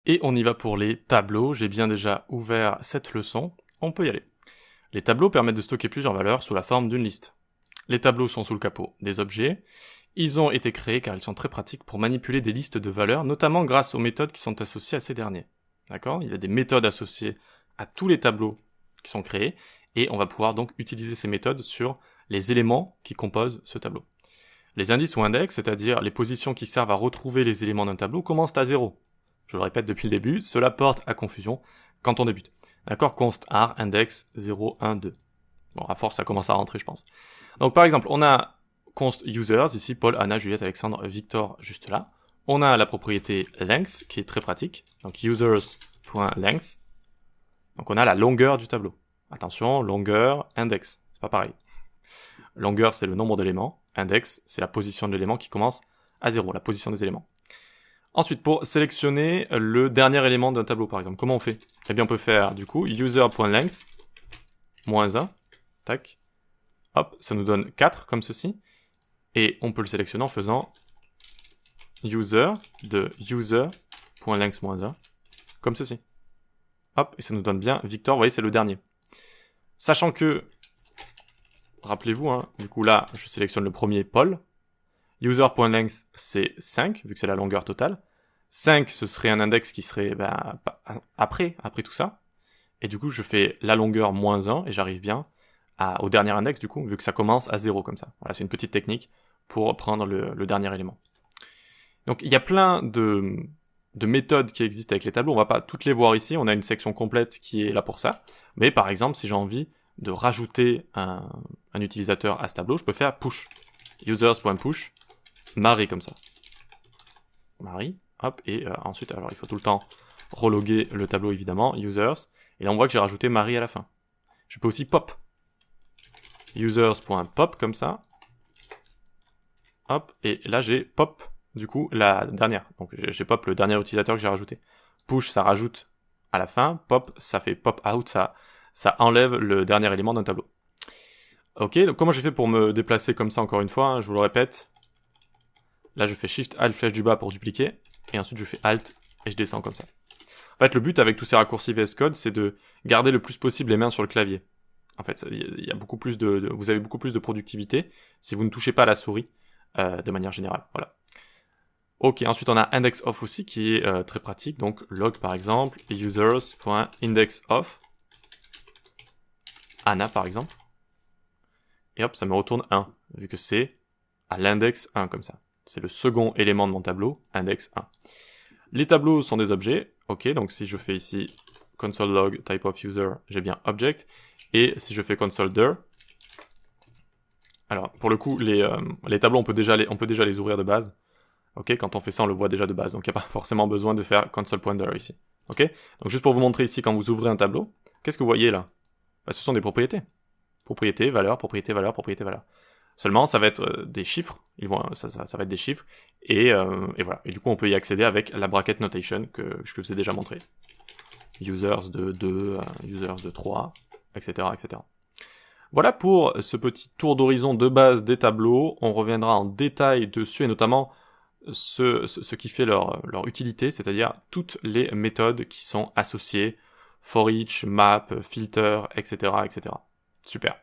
Et on y va pour les tableaux. J'ai bien déjà ouvert cette leçon. On peut y aller. Les tableaux permettent de stocker plusieurs valeurs sous la forme d'une liste. Les tableaux sont sous le capot des objets. Ils ont été créés car ils sont très pratiques pour manipuler des listes de valeurs, notamment grâce aux méthodes qui sont associées à ces derniers. D'accord ? Il y a des méthodes associées à tous les tableaux qui sont créés, et on va pouvoir donc utiliser ces méthodes sur les éléments qui composent ce tableau. Les indices ou index, c'est-à-dire les positions qui servent à retrouver les éléments d'un tableau, commencent à 0. Je le répète depuis le début, cela porte à confusion quand on débute. D'accord ? Const ar, index 0, 1, 2. Bon, à force, ça commence à rentrer, je pense. Donc, par exemple, on a const users, ici, Paul, Anna, Juliette, Alexandre, Victor, juste là. On a la propriété length, qui est très pratique. Donc, users.length. Donc, on a la longueur du tableau. Attention, longueur, index. C'est pas pareil. Longueur, c'est le nombre d'éléments. Index, c'est la position de l'élément qui commence à 0, la position des éléments. Ensuite, pour sélectionner le dernier élément d'un tableau, par exemple, comment on fait ? Eh bien, on peut faire, du coup, user.length, moins 1, tac, hop, ça nous donne 4, comme ceci, et on peut le sélectionner en faisant user de user.length moins 1, comme ceci. Hop, et ça nous donne bien Victor, vous voyez, c'est le dernier. Sachant que, rappelez-vous, hein, du coup, là, je sélectionne le premier, Paul, user.length, c'est 5, vu que c'est la longueur totale. 5, ce serait un index qui serait après tout ça. Et du coup, je fais la longueur moins 1, et j'arrive bien au dernier index, du coup, vu que ça commence à 0 comme ça. Voilà, c'est une petite technique pour prendre le dernier élément. Donc, il y a plein de méthodes qui existent avec les tableaux. On va pas toutes les voir ici, on a une section complète qui est là pour ça. Mais par exemple, si j'ai envie de rajouter un utilisateur à ce tableau, je peux faire push. Users.push, Marie comme ça. Marie, hop, et ensuite, alors il faut tout le temps reloguer le tableau évidemment, users, et là on voit que j'ai rajouté Marie à la fin. Je peux aussi pop. Users.pop comme ça. Hop, et là j'ai pop, du coup, la dernière. Donc j'ai pop le dernier utilisateur que j'ai rajouté. Push, ça rajoute à la fin. Pop, ça fait pop out, ça enlève le dernier élément d'un tableau. Ok, donc comment j'ai fait pour me déplacer comme ça encore une fois, hein, je vous le répète. Là je fais Shift, Alt, flèche du bas pour dupliquer, et ensuite je fais Alt, et je descends comme ça. En fait, le but avec tous ces raccourcis VS Code, c'est de garder le plus possible les mains sur le clavier. En fait, il y a beaucoup plus vous avez beaucoup plus de productivité si vous ne touchez pas à la souris de manière générale. Voilà. Ok, ensuite on a indexOf aussi qui est très pratique. Donc log par exemple, users.indexOf. Anna par exemple. Et hop, ça me retourne 1, vu que c'est à l'index 1 comme ça. C'est le second élément de mon tableau, index 1. Les tableaux sont des objets. Ok, donc si je fais ici console log type of user, j'ai bien object. Et si je fais console dir, alors pour le coup, les tableaux, on peut déjà les ouvrir de base. Ok, quand on fait ça, on le voit déjà de base. Donc il n'y a pas forcément besoin de faire console.dir ici. Ok, donc juste pour vous montrer ici, quand vous ouvrez un tableau, qu'est-ce que vous voyez là ? Ce sont des propriétés. Propriété, valeur, propriété, valeur, propriété, valeur. Seulement, ça va être des chiffres. Ça va être des chiffres. Et voilà. Et du coup, on peut y accéder avec la bracket notation que je vous ai déjà montré. Users de 2, users de 3, etc., etc. Voilà pour ce petit tour d'horizon de base des tableaux. On reviendra en détail dessus, et notamment ce qui fait leur utilité, c'est-à-dire toutes les méthodes qui sont associées, for each, map, filter, etc., etc. Super.